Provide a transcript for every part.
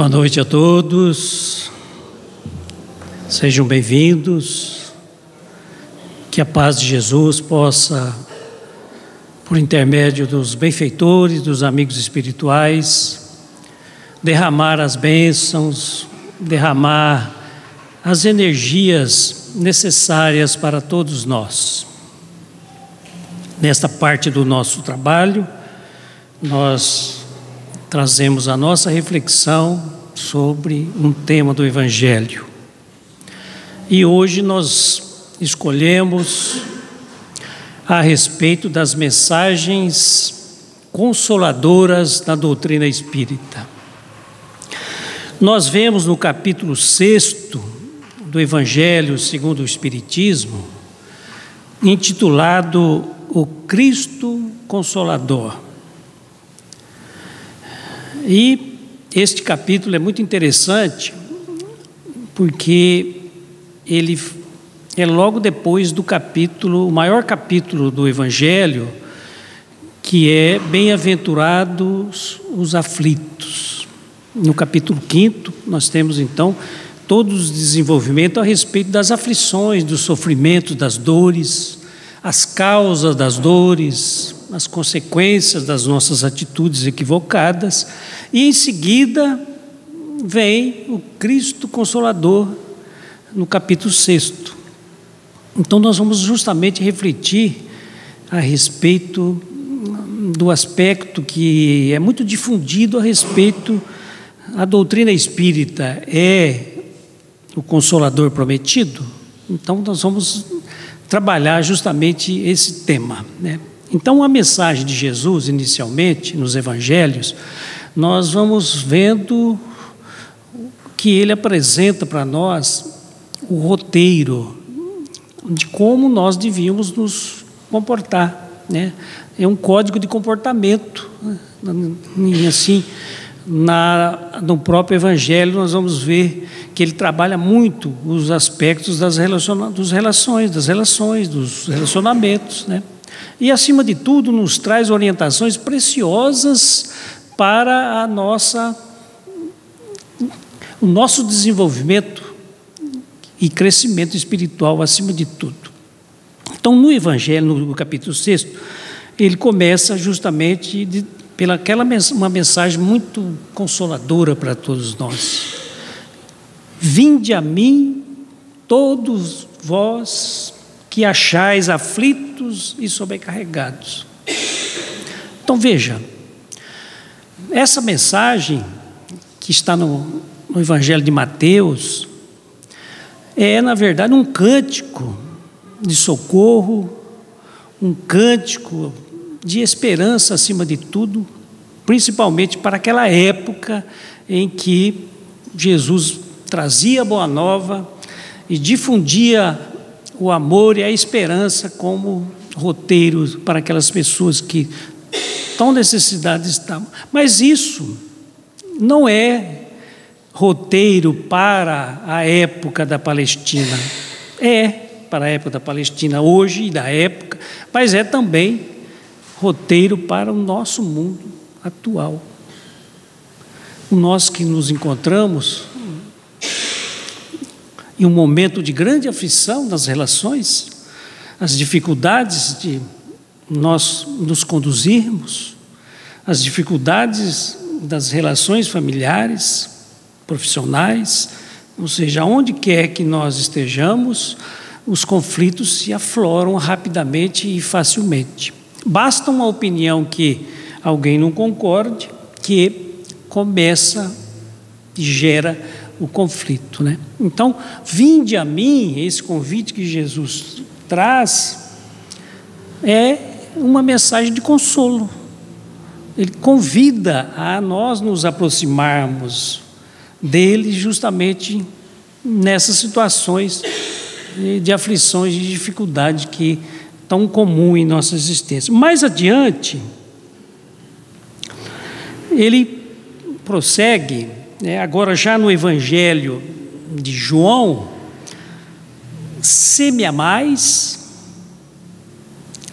Boa noite a todos, sejam bem-vindos, que a paz de Jesus possa, por intermédio dos benfeitores, dos amigos espirituais, derramar as bênçãos, derramar as energias necessárias para todos nós. Nesta parte do nosso trabalho, nós trazemos a nossa reflexão sobre um tema do Evangelho. E hoje nós escolhemos a respeito das mensagens consoladoras da doutrina espírita. Nós vemos no capítulo 6 do Evangelho segundo o Espiritismo, intitulado O Cristo Consolador. E este capítulo é muito interessante, porque ele é logo depois do capítulo, o maior capítulo do Evangelho, que é Bem-aventurados os aflitos. No capítulo 5, nós temos então todos os desenvolvimentos a respeito das aflições, dos sofrimentos, das dores, as causas das dores, as consequências das nossas atitudes equivocadas, e em seguida vem o Cristo Consolador no capítulo 6. Então nós vamos justamente refletir a respeito do aspecto que é muito difundido a respeito da doutrina espírita. É o Consolador prometido? Então nós vamos trabalhar justamente esse tema, né? Então, a mensagem de Jesus, inicialmente, nos Evangelhos, nós vamos vendo que ele apresenta para nós o roteiro de como nós devíamos nos comportar, né? É um código de comportamento, né? Assim, no próprio Evangelho nós vamos ver que ele trabalha muito os aspectos dos relacionamentos, né? E, acima de tudo, nos traz orientações preciosas para o nosso desenvolvimento e crescimento espiritual, acima de tudo. Então, no Evangelho, no capítulo 6, ele começa justamente uma mensagem muito consoladora para todos nós. Vinde a mim, todos vós que achais aflitos e sobrecarregados. Então veja, essa mensagem que está no Evangelho de Mateus é, na verdade, um cântico de socorro, um cântico de esperança acima de tudo, principalmente para aquela época em que Jesus trazia a Boa Nova e difundia o amor e a esperança como roteiro para aquelas pessoas que tão necessitadas estavam. Mas isso não é roteiro para a época da Palestina. É para a época da Palestina hoje e da época, mas é também roteiro para o nosso mundo atual. Nós que nos encontramos em um momento de grande aflição nas relações, as dificuldades de nós nos conduzirmos, as dificuldades das relações familiares, profissionais, ou seja, onde quer que nós estejamos, os conflitos se afloram rapidamente e facilmente. Basta uma opinião que alguém não concorde, que começa e gera o conflito, né? Então, vinde a mim, esse convite que Jesus traz, é uma mensagem de consolo. Ele convida a nós nos aproximarmos dele justamente nessas situações de aflições, de dificuldade que tão comum em nossa existência. Mais adiante, ele prossegue, agora já no Evangelho de João: se me amais,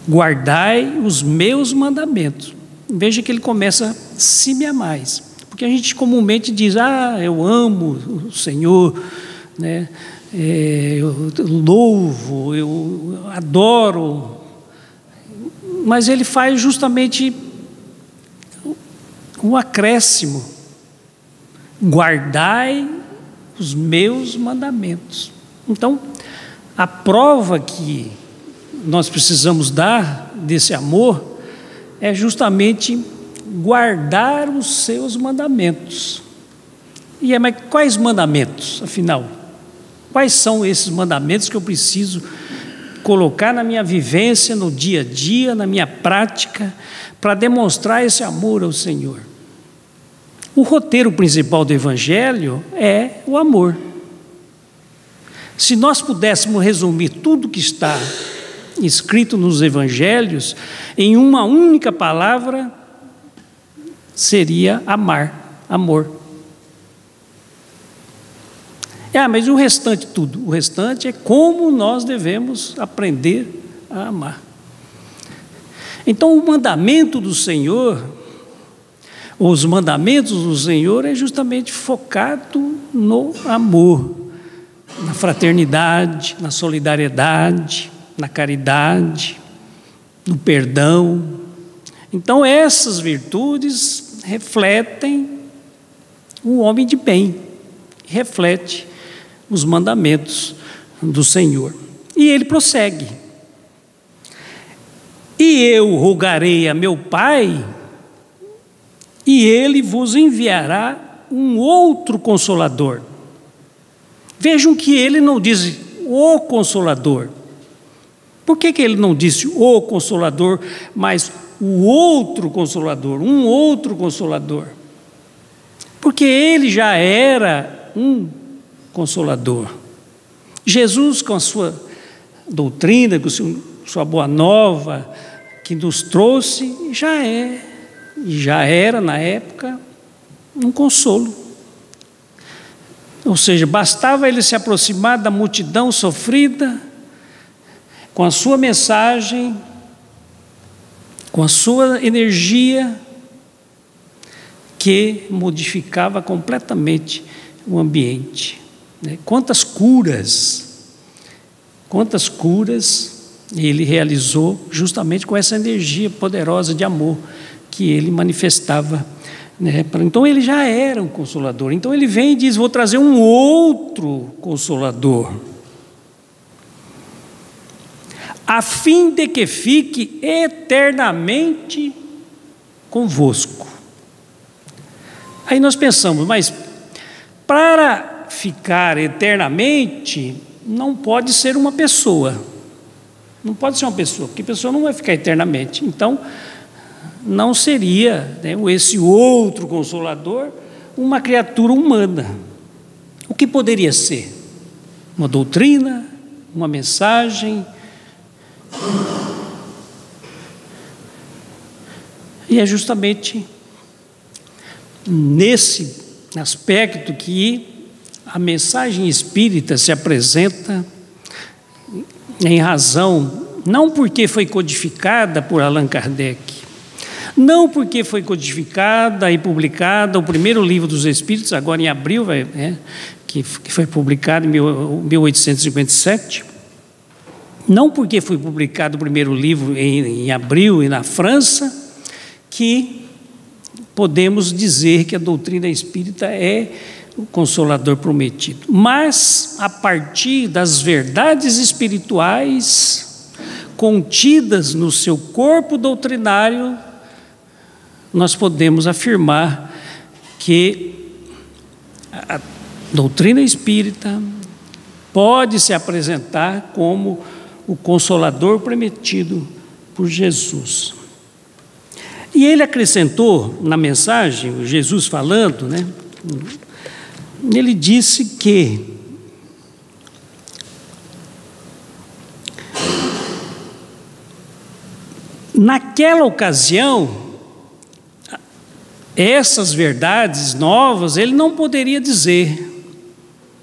guardai os meus mandamentos. Veja que ele começa: se me amais, Porque a gente comumente diz, eu amo o Senhor, né? Eu louvo, eu adoro, mas ele faz justamente um acréscimo: guardai os meus mandamentos. Então, a prova que nós precisamos dar desse amor é justamente guardar os seus mandamentos. Mas quais mandamentos, afinal? Quais são esses mandamentos que eu preciso colocar na minha vivência, no dia a dia, na minha prática, para demonstrar esse amor ao Senhor? O roteiro principal do Evangelho é o amor. Se nós pudéssemos resumir tudo que está escrito nos Evangelhos em uma única palavra, seria amar, amor. Mas o restante tudo? O restante é como nós devemos aprender a amar. Então, o mandamento do Senhor, os mandamentos do Senhor é justamente focado no amor, na fraternidade, na solidariedade, na caridade, no perdão. Então, essas virtudes refletem o homem de bem, reflete os mandamentos do Senhor. E ele prossegue: e eu rogarei a meu Pai, e ele vos enviará um outro Consolador. Vejam que ele não diz o Consolador. Por que ele não disse o Consolador, mas o outro Consolador, um outro Consolador? Porque ele já era um Consolador. Jesus, com a sua doutrina, com sua boa nova, que nos trouxe, já era na época um consolo. Ou seja, bastava ele se aproximar da multidão sofrida, com a sua mensagem, com a sua energia, que modificava completamente o ambiente. Quantas curas ele realizou justamente com essa energia poderosa de amor que ele manifestava. Então ele já era um Consolador. Então ele vem e diz: vou trazer um outro Consolador, a fim de que fique eternamente convosco. Aí nós pensamos, mas para ficar eternamente não pode ser uma pessoa. Não pode ser uma pessoa, porque a pessoa não vai ficar eternamente. Então, não seria, esse outro Consolador uma criatura humana. O que poderia ser? Uma doutrina, uma mensagem. E é justamente nesse aspecto que a mensagem espírita se apresenta, em razão, não porque foi codificada por Allan Kardec, não porque foi codificada e publicada o primeiro livro dos Espíritos, agora em abril, que foi publicado em 1857, não porque foi publicado o primeiro livro em abril e na França, que podemos dizer que a doutrina espírita é o Consolador prometido, mas a partir das verdades espirituais contidas no seu corpo doutrinário, nós podemos afirmar que a doutrina espírita pode se apresentar como o Consolador prometido por Jesus. E ele acrescentou na mensagem, Jesus falando, ele disse que naquela ocasião, essas verdades novas ele não poderia dizer,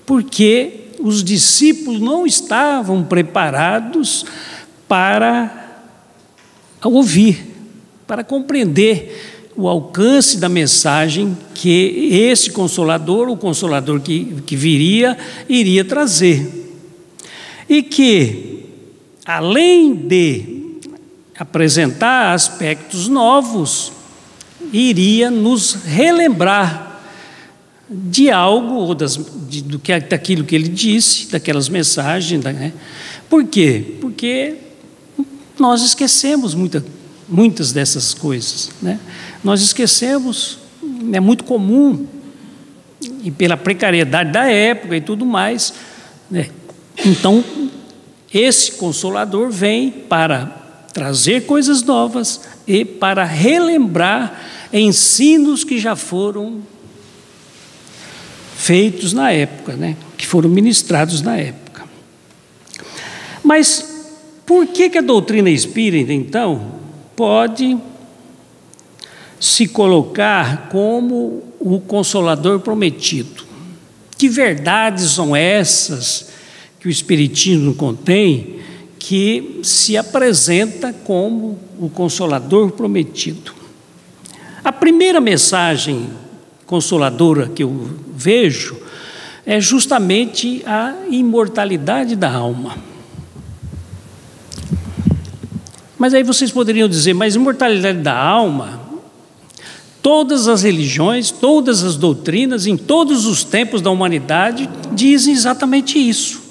porque os discípulos não estavam preparados para ouvir, para compreender o alcance da mensagem que esse Consolador, o Consolador que viria, iria trazer. E que, além de apresentar aspectos novos, iria nos relembrar de algo, ou daquilo que ele disse, daquelas mensagens. Né? Por quê? Porque nós esquecemos muitas dessas coisas. Né? Nós esquecemos, é muito comum, e pela precariedade da época e tudo mais. Né? Então, esse Consolador vem para trazer coisas novas e para relembrar ensinos que já foram feitos na época, né? Que foram ministrados na época. Mas por que a doutrina espírita, então, pode se colocar como o Consolador prometido? Que verdades são essas que o Espiritismo contém, que se apresenta como o Consolador prometido? A primeira mensagem consoladora que eu vejo é justamente a imortalidade da alma. Mas aí vocês poderiam dizer, mas imortalidade da alma, todas as religiões, todas as doutrinas, em todos os tempos da humanidade, dizem exatamente isso.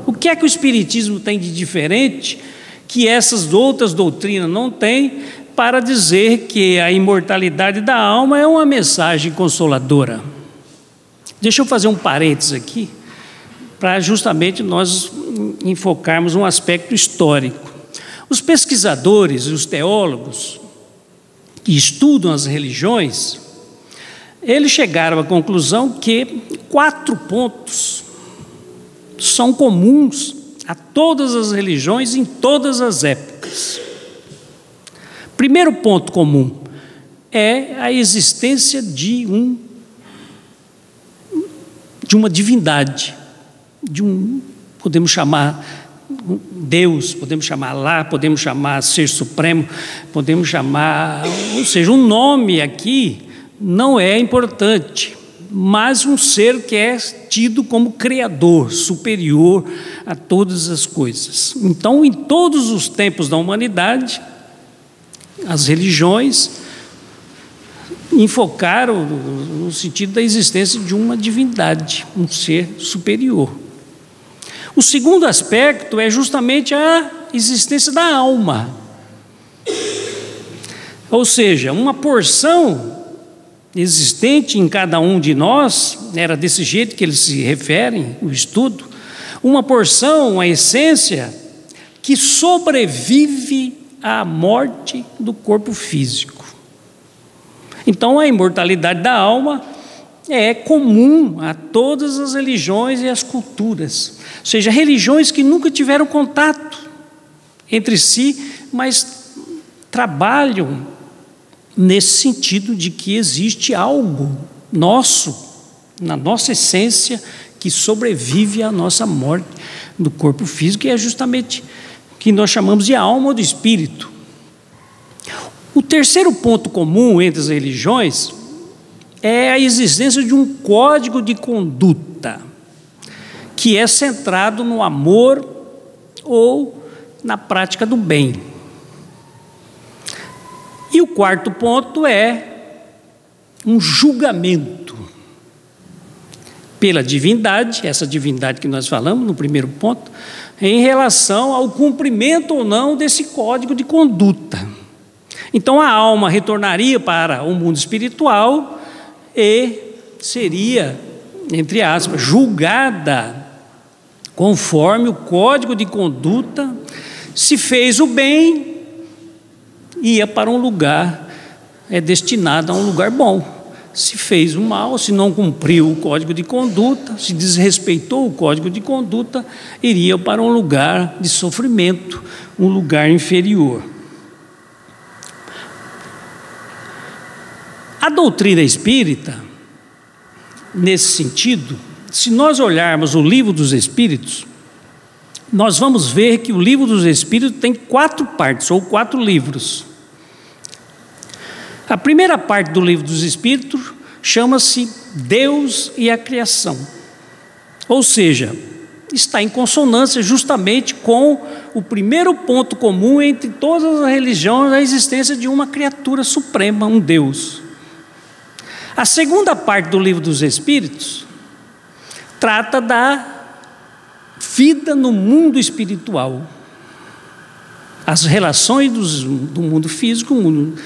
O que é que o Espiritismo tem de diferente que essas outras doutrinas não têm, para dizer que a imortalidade da alma é uma mensagem consoladora? Deixa eu fazer um parênteses aqui, para justamente nós enfocarmos um aspecto histórico. Os pesquisadores, os teólogos, que estudam as religiões, eles chegaram à conclusão que 4 pontos são comuns a todas as religiões em todas as épocas. Primeiro ponto comum é a existência de uma divindade, podemos chamar Deus, podemos chamar Allah, podemos chamar Ser Supremo, podemos chamar, ou seja, um nome aqui não é importante, mas um ser que é tido como criador, superior a todas as coisas. Então, em todos os tempos da humanidade, as religiões enfocaram no sentido da existência de uma divindade, um ser superior. O segundo aspecto é justamente a existência da alma. Ou seja, uma porção existente em cada um de nós, era desse jeito que eles se referem, o estudo, uma porção, uma essência que sobrevive à morte do corpo físico. Então, a imortalidade da alma é comum a todas as religiões e as culturas, ou seja, religiões que nunca tiveram contato entre si, mas trabalham nesse sentido de que existe algo nosso, na nossa essência, que sobrevive à nossa morte do corpo físico, e é justamente que nós chamamos de alma ou de espírito. O terceiro ponto comum entre as religiões é a existência de um código de conduta, que é centrado no amor ou na prática do bem. E o quarto ponto é um julgamento pela divindade, essa divindade que nós falamos no primeiro ponto, em relação ao cumprimento ou não desse código de conduta. Então a alma retornaria para o mundo espiritual e seria, entre aspas, julgada conforme o código de conduta. Se fez o bem, ia para um lugar, destinado a um lugar bom. Se fez o mal, se não cumpriu o código de conduta, se desrespeitou o código de conduta, iria para um lugar de sofrimento, um lugar inferior. A doutrina espírita, nesse sentido, se nós olharmos o Livro dos Espíritos, nós vamos ver que o Livro dos Espíritos tem 4 partes, ou 4 livros. A primeira parte do Livro dos Espíritos chama-se Deus e a Criação. Ou seja, está em consonância justamente com o primeiro ponto comum entre todas as religiões, a existência de uma criatura suprema, um Deus. A segunda parte do Livro dos Espíritos trata da vida no mundo espiritual, as relações do mundo físico, mundo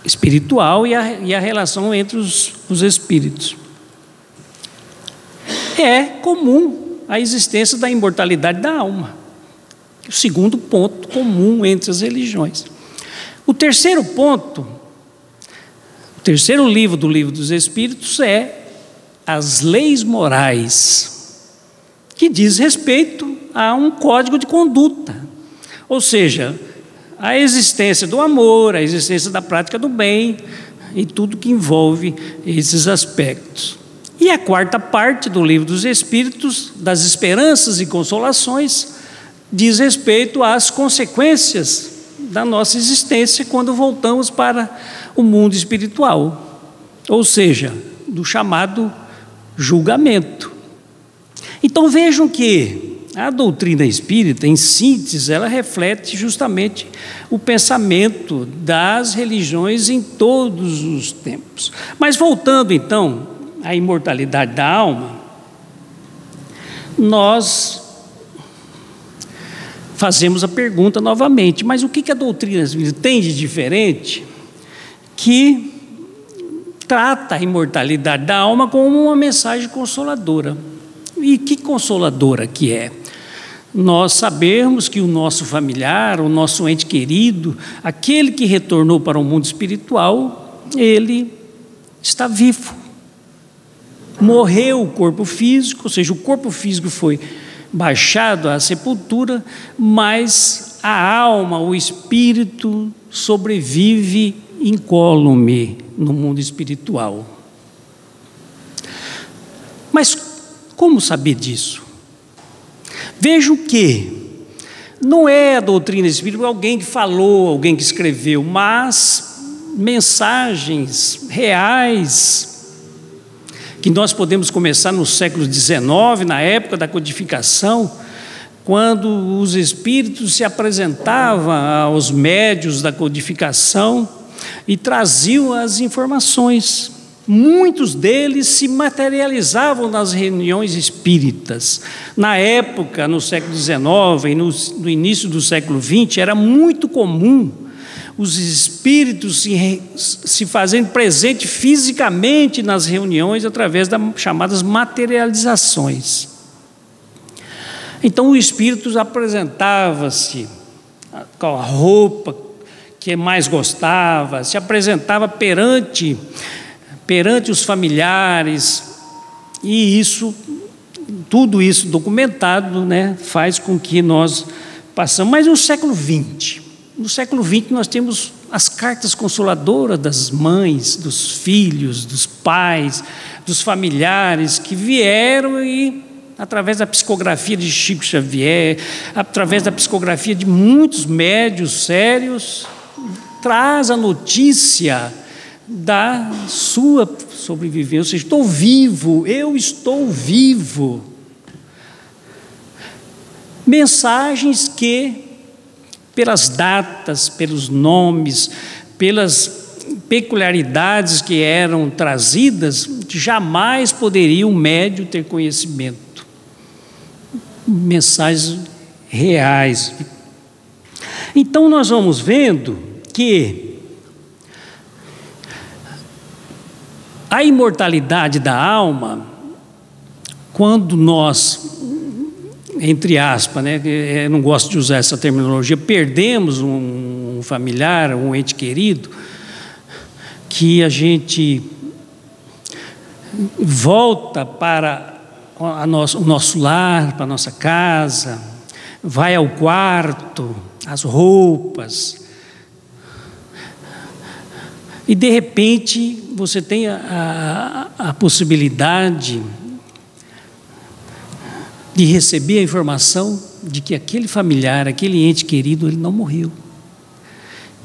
espiritual e a relação entre os espíritos. É comum a existência da imortalidade da alma, o segundo ponto comum entre as religiões. O terceiro ponto, o terceiro livro do Livro dos Espíritos é as leis morais, que diz respeito a um código de conduta, ou seja, a existência do amor, a existência da prática do bem e tudo que envolve esses aspectos. E a quarta parte do Livro dos Espíritos, das esperanças e consolações, diz respeito às consequências da nossa existência quando voltamos para o mundo espiritual, ou seja, do chamado julgamento. Então vejam que a doutrina espírita, em síntese, ela reflete justamente o pensamento das religiões em todos os tempos. Mas voltando então à imortalidade da alma, nós fazemos a pergunta novamente, mas o que a doutrina espírita tem de diferente que trata a imortalidade da alma como uma mensagem consoladora? E que consoladora que é? Nós sabemos que o nosso familiar, o nosso ente querido, aquele que retornou para o mundo espiritual, ele está vivo. Morreu o corpo físico, ou seja, o corpo físico foi baixado à sepultura, mas a alma, o espírito, sobrevive incólume no mundo espiritual. Mas como saber disso? Vejam que não é a doutrina espírita alguém que falou, alguém que escreveu, mas mensagens reais que nós podemos começar no século XIX, na época da codificação, quando os espíritos se apresentavam aos médiuns da codificação e traziam as informações. Muitos deles se materializavam nas reuniões espíritas. Na época, no século XIX e no início do século XX, era muito comum os espíritos se fazerem presente fisicamente nas reuniões através das chamadas materializações. Então o espírito apresentava-se com a roupa que mais gostava, se apresentava perante os familiares, e tudo isso documentado, né, faz com que nós passamos. Mas no século XX nós temos as cartas consoladoras das mães, dos filhos, dos pais, dos familiares que vieram e, através da psicografia de Chico Xavier, através da psicografia de muitos médiuns sérios, traz a notícia da sua sobrevivência. Ou seja, estou vivo, eu estou vivo. Mensagens que, pelas datas, pelos nomes, pelas peculiaridades que eram trazidas, jamais poderia um médium ter conhecimento. Mensagens reais. Então nós vamos vendo que a imortalidade da alma, quando nós, entre aspas, né, eu não gosto de usar essa terminologia, perdemos um familiar, um ente querido, que a gente volta para o nosso lar, para a nossa casa, vai ao quarto, as roupas, e de repente você tem a possibilidade de receber a informação de que aquele familiar, aquele ente querido, ele não morreu.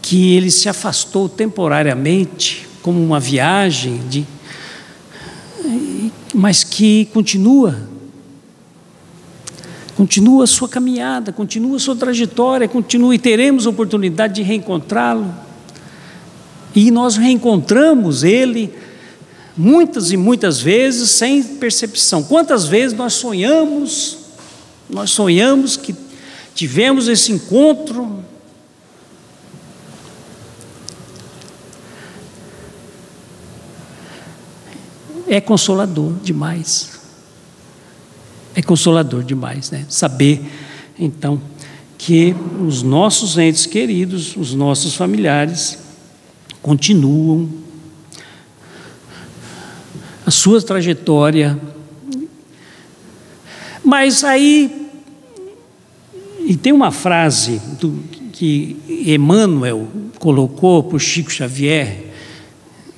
que ele se afastou temporariamente, como uma viagem, mas que continua a sua caminhada, continua a sua trajetória, continua, e teremos a oportunidade de reencontrá-lo. E nós reencontramos ele muitas e muitas vezes sem percepção. Quantas vezes nós sonhamos que tivemos esse encontro. É consolador demais. É consolador demais, né? Saber, então, que os nossos entes queridos, os nossos familiares, continuam a sua trajetória. Mas aí, e tem uma frase que Emmanuel colocou por Chico Xavier,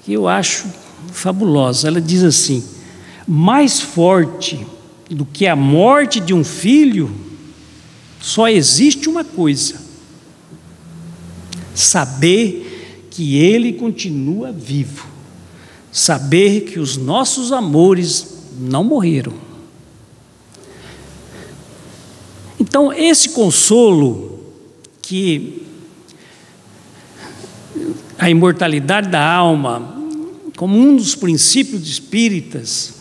que eu acho fabulosa. Ela diz assim: mais forte do que a morte de um filho, só existe uma coisa: saber que ele continua vivo, saber que os nossos amores não morreram. Então, esse consolo que a imortalidade da alma, como um dos princípios espíritas,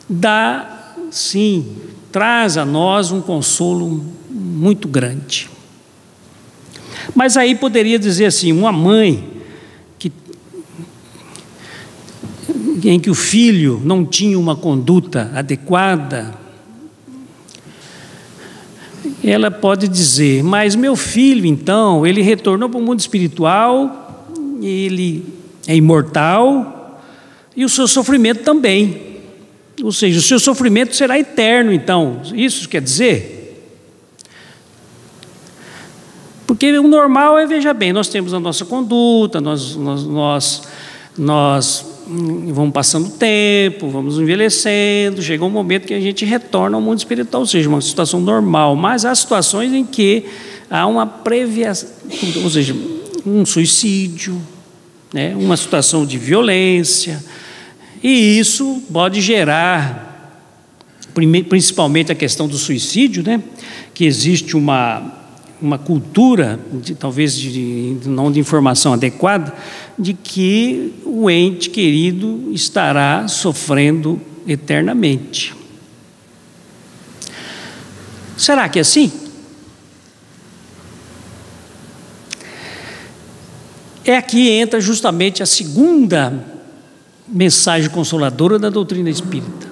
dá, sim, traz a nós um consolo muito grande. Mas aí poderia dizer assim, uma mãe em que o filho não tinha uma conduta adequada, ela pode dizer: mas meu filho, então, ele retornou para o mundo espiritual, ele é imortal, e o seu sofrimento também. Ou seja, o seu sofrimento será eterno, então. Isso quer dizer? Porque o normal é, veja bem, nós temos a nossa conduta, nós vamos passando o tempo, vamos envelhecendo, chega um momento que a gente retorna ao mundo espiritual, ou seja, uma situação normal. Mas há situações em que há uma previação, ou seja, um suicídio, né, uma situação de violência, e isso pode gerar, principalmente a questão do suicídio, né, que existe uma cultura, talvez não de informação adequada, de que o ente querido estará sofrendo eternamente. Será que é assim? É aqui entra justamente a segunda mensagem consoladora da doutrina espírita.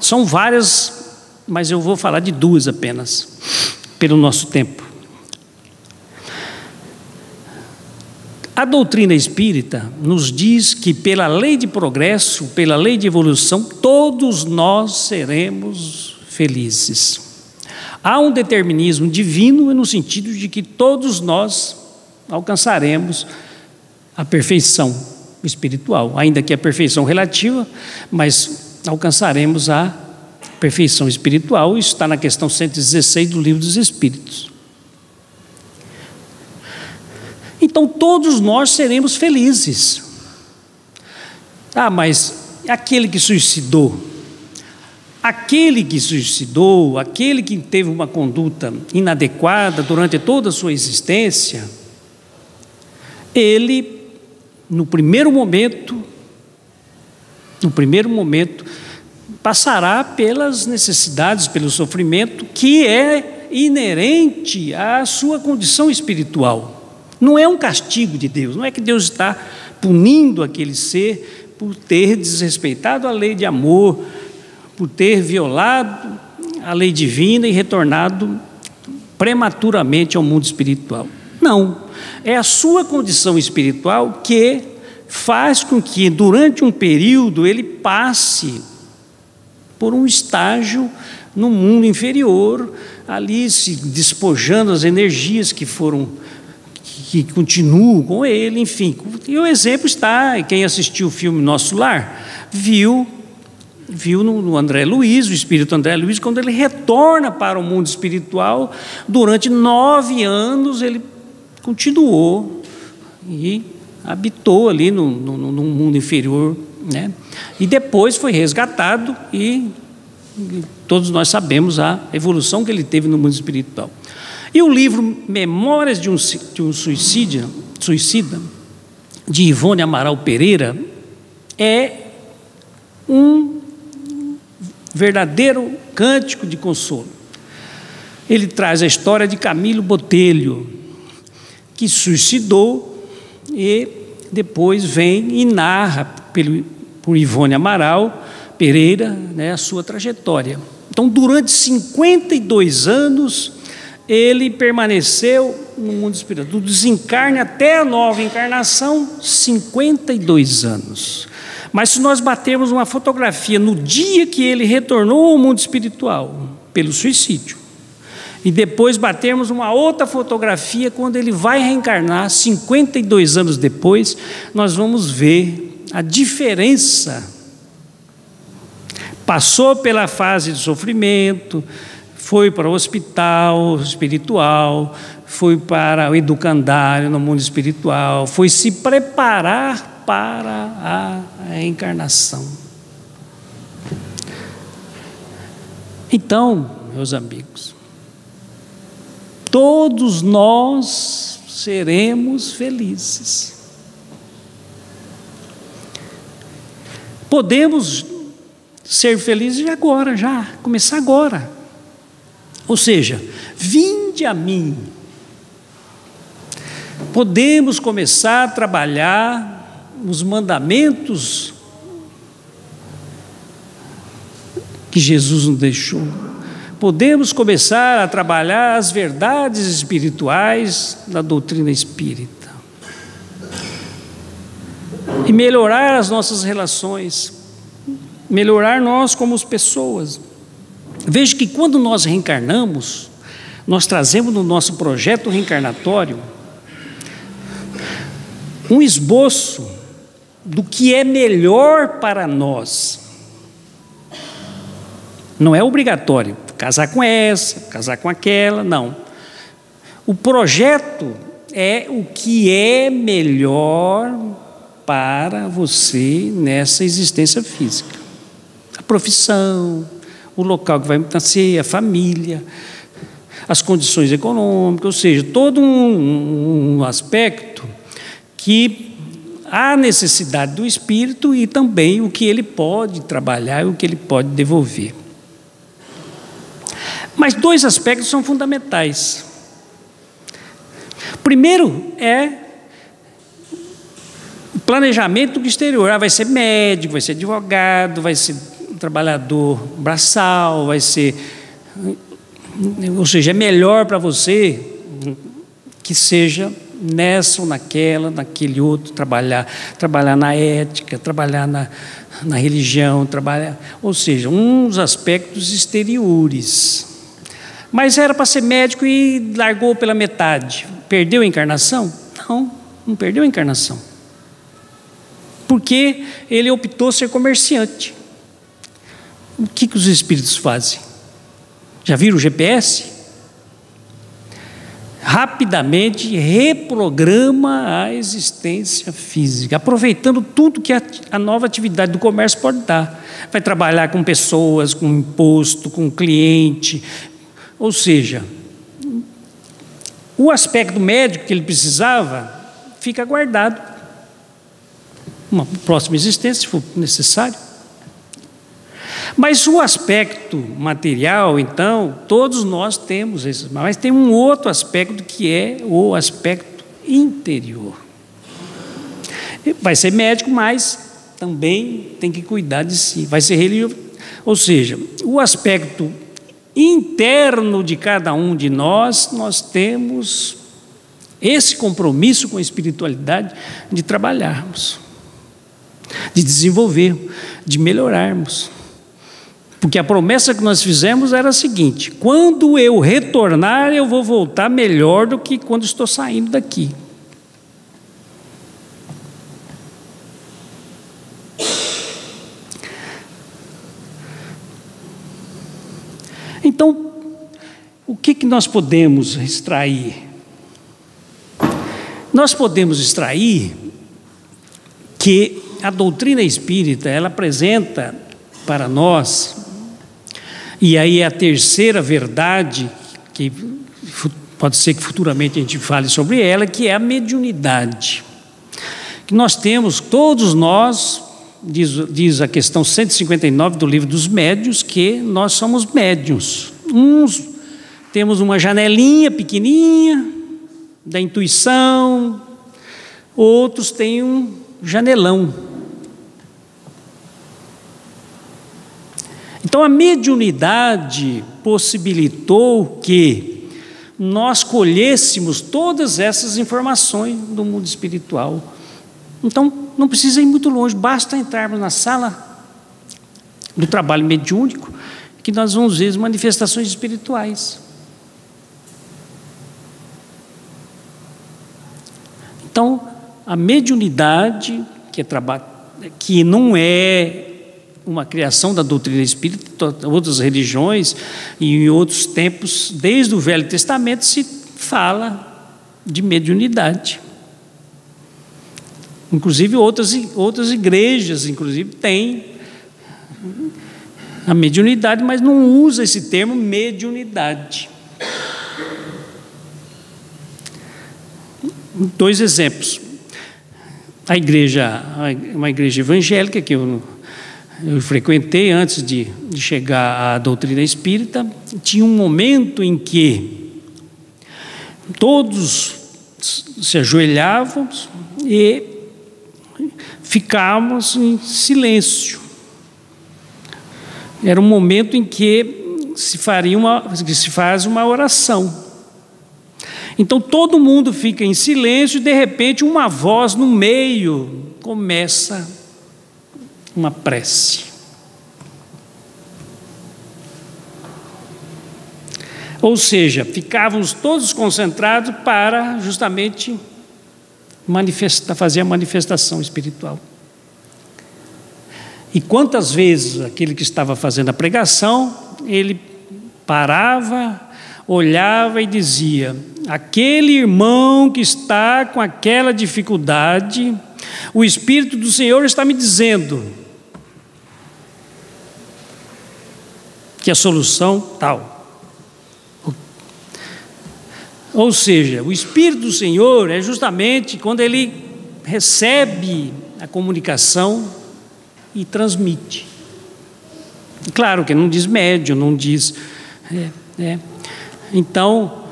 São várias, mas eu vou falar de duas apenas, pelo nosso tempo. A doutrina espírita nos diz que, pela lei de progresso, pela lei de evolução, todos nós seremos felizes. Há um determinismo divino no sentido de que todos nós alcançaremos a perfeição espiritual, ainda que a perfeição relativa, mas alcançaremos a perfeição espiritual. Isso está na questão 116 do Livro dos Espíritos. Então todos nós seremos felizes. Mas aquele que suicidou, aquele que teve uma conduta inadequada durante toda a sua existência, ele, no primeiro momento, passará pelas necessidades, pelo sofrimento que é inerente à sua condição espiritual. Não é um castigo de Deus, não é que Deus está punindo aquele ser por ter desrespeitado a lei de amor, por ter violado a lei divina e retornado prematuramente ao mundo espiritual. Não, é a sua condição espiritual que faz com que, durante um período, ele passe por um estágio no mundo inferior, ali se despojando das energias que continuam com ele, enfim. E o exemplo está, quem assistiu o filme Nosso Lar, viu no André Luiz, o espírito André Luiz, quando ele retorna para o mundo espiritual, durante 9 anos ele continuou e habitou ali no mundo inferior, né? E depois foi resgatado e todos nós sabemos a evolução que ele teve no mundo espiritual. E o livro Memórias de um Suicida, de Ivone Amaral Pereira, é um verdadeiro cântico de consolo. Ele traz a história de Camilo Botelho, que suicidou e depois vem e narra por Ivone Amaral Pereira, né, a sua trajetória. Então, durante 52 anos, ele permaneceu no mundo espiritual, do desencarne até a nova encarnação, 52 anos. Mas se nós batermos uma fotografia no dia que ele retornou ao mundo espiritual, pelo suicídio, e depois batermos uma outra fotografia quando ele vai reencarnar, 52 anos depois, nós vamos ver a diferença. Passou pela fase de sofrimento, foi para o hospital espiritual, foi para o educandário no mundo espiritual, foi se preparar para a reencarnação. Então, meus amigos, todos nós seremos felizes. Podemos ser felizes agora, já, começar agora. Ou seja, vinde a mim. Podemos começar a trabalhar os mandamentos que Jesus nos deixou. Podemos começar a trabalhar as verdades espirituais da doutrina espírita. E melhorar as nossas relações. Melhorar nós como pessoas. Veja que quando nós reencarnamos, nós trazemos no nosso projeto reencarnatório um esboço do que é melhor para nós. Não é obrigatório casar com essa, casar com aquela, não. O projeto é o que é melhor para você nessa existência física. A profissão, o local que vai nascer, a família, as condições econômicas, ou seja, todo um aspecto que há necessidade do espírito e também o que ele pode trabalhar e o que ele pode devolver. Mas dois aspectos são fundamentais. O primeiro é o planejamento exterior. Vai ser médico, vai ser advogado, vai ser trabalhador braçal, vai ser... Ou seja, é melhor para você que seja nessa ou naquela, naquele outro, trabalhar na ética, trabalhar na religião, ou seja, uns aspectos exteriores. Mas era para ser médico e largou pela metade. Perdeu a encarnação? Não perdeu a encarnação. Porque ele optou ser comerciante. O que os espíritos fazem? Já viram o GPS? Rapidamente reprograma a existência física, aproveitando tudo que a nova atividade do comércio pode dar. Vai trabalhar com pessoas, com imposto, com cliente. Ou seja, o aspecto médico que ele precisava fica guardado. Uma próxima existência, se for necessário. Mas o aspecto material, então, todos nós temos esse, mas tem um outro aspecto que é o aspecto interior. Vai ser médico, mas também tem que cuidar de si. Vai ser religioso, ou seja, o aspecto interno de cada um de nós temos esse compromisso com a espiritualidade de trabalharmos, de desenvolver, de melhorarmos. Porque a promessa que nós fizemos era a seguinte: quando eu retornar, eu vou voltar melhor do que quando estou saindo daqui. Então, o que nós podemos extrair? Nós podemos extrair que a doutrina espírita, ela apresenta para nós, e aí é a terceira verdade, que pode ser que futuramente a gente fale sobre ela, que é a mediunidade. Que nós temos, todos nós, diz a questão 159 do Livro dos Médiuns, que nós somos médiuns. Uns temos uma janelinha pequenininha da intuição, outros têm um janelão. Então a mediunidade possibilitou que nós colhêssemos todas essas informações do mundo espiritual. Então não precisa ir muito longe, basta entrarmos na sala do trabalho mediúnico que nós vamos ver as manifestações espirituais. Então a mediunidade, que não é uma criação da doutrina espírita, outras religiões e em outros tempos, desde o Velho Testamento se fala de mediunidade. Inclusive outras igrejas, inclusive, têm a mediunidade, mas não usa esse termo mediunidade. Dois exemplos. Uma igreja evangélica que eu frequentei antes de chegar à doutrina espírita, tinha um momento em que todos se ajoelhavam e ficávamos em silêncio. Era um momento em que se faz uma oração. Então todo mundo fica em silêncio e de repente uma voz no meio começa uma prece. Ou seja, ficávamos todos concentrados para justamente fazer a manifestação espiritual. E quantas vezes aquele que estava fazendo a pregação, ele parava, olhava e dizia: aquele irmão que está com aquela dificuldade, o Espírito do Senhor está me dizendo que a solução tal. Ou seja, o Espírito do Senhor é justamente quando ele recebe a comunicação e transmite. Claro que não diz médium, não diz... Então,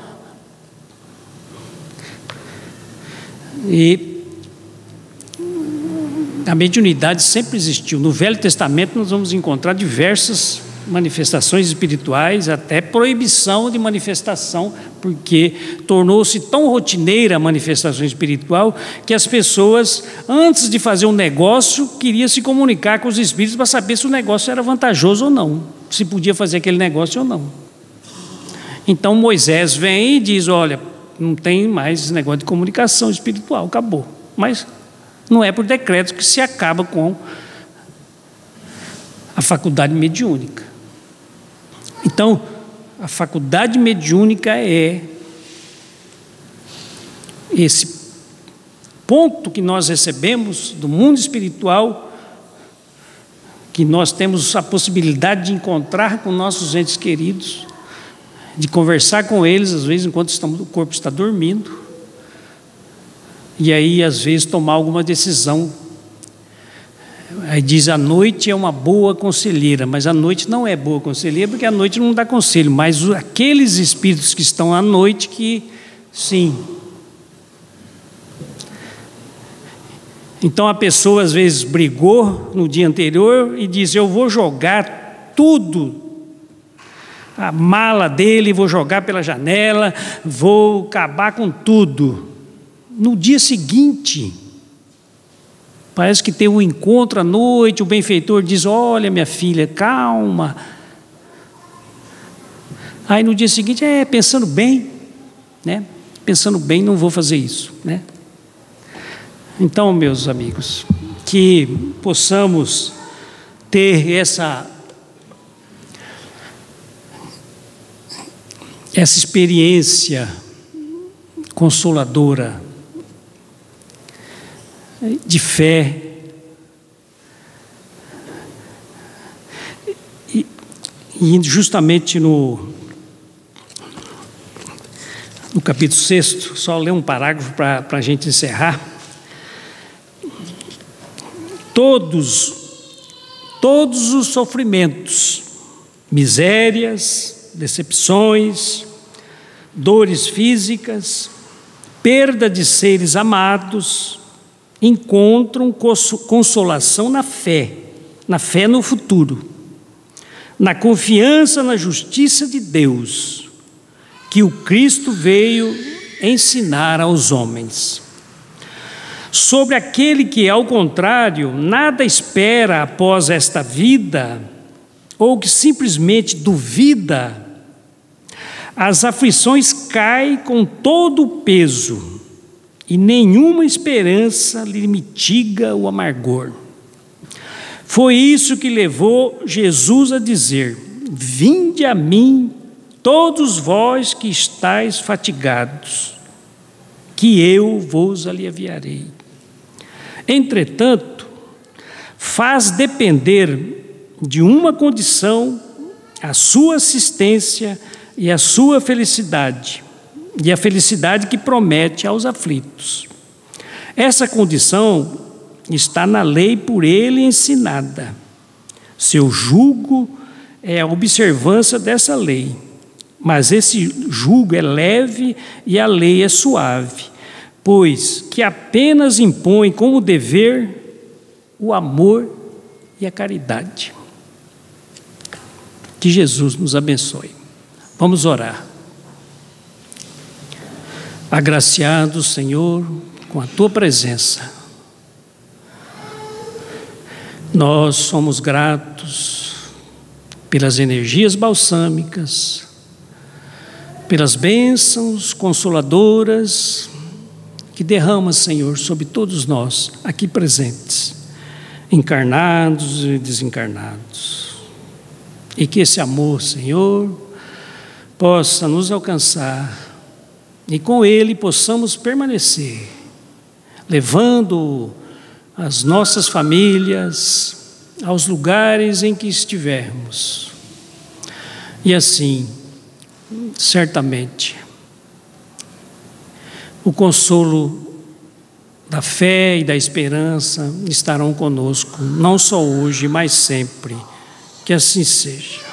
a mediunidade sempre existiu. No Velho Testamento nós vamos encontrar diversas manifestações espirituais, até proibição de manifestação, porque tornou-se tão rotineira a manifestação espiritual que as pessoas, antes de fazer um negócio, queriam se comunicar com os espíritos para saber se o negócio era vantajoso ou não, se podia fazer aquele negócio ou não. Então Moisés vem e diz: olha, não tem mais esse negócio de comunicação espiritual, acabou. Mas não é por decreto que se acaba com a faculdade mediúnica. Então, a faculdade mediúnica é esse ponto que nós recebemos do mundo espiritual, que nós temos a possibilidade de encontrar com nossos entes queridos, de conversar com eles, às vezes, enquanto o corpo está dormindo, e aí, às vezes, tomar alguma decisão. Aí diz: a noite é uma boa conselheira, mas a noite não é boa conselheira, porque a noite não dá conselho, mas aqueles espíritos que estão à noite que, sim. Então a pessoa às vezes brigou no dia anterior e diz: eu vou jogar tudo, a mala dele, vou jogar pela janela, vou acabar com tudo. No dia seguinte, parece que tem um encontro à noite, o benfeitor diz: olha, minha filha, calma. Aí no dia seguinte, pensando bem, né? Pensando bem, não vou fazer isso, né? Então, meus amigos, que possamos ter essa experiência consoladora de fé. E justamente no capítulo 6, só ler um parágrafo para a gente encerrar. Todos os sofrimentos, misérias, decepções, dores físicas, perda de seres amados, encontram consolação na fé no futuro, na confiança na justiça de Deus, que o Cristo veio ensinar aos homens. Sobre aquele que, ao contrário, nada espera após esta vida, ou que simplesmente duvida, as aflições caem com todo o peso, e nenhuma esperança lhe mitiga o amargor. Foi isso que levou Jesus a dizer: vinde a mim, todos vós que estáis fatigados, que eu vos aliviarei. Entretanto, faz depender de uma condição a sua assistência e a sua felicidade, e a felicidade que promete aos aflitos. Essa condição está na lei por ele ensinada. Seu jugo é a observância dessa lei, mas esse jugo é leve e a lei é suave, pois que apenas impõe como dever o amor e a caridade. Que Jesus nos abençoe. Vamos orar. Agraciado, Senhor, com a Tua presença, nós somos gratos pelas energias balsâmicas, pelas bênçãos consoladoras que derrama, Senhor, sobre todos nós aqui presentes, encarnados e desencarnados. E que esse amor, Senhor, possa nos alcançar e com ele possamos permanecer, levando as nossas famílias aos lugares em que estivermos. E assim, certamente, o consolo da fé e da esperança estarão conosco, não só hoje, mas sempre. Que assim seja.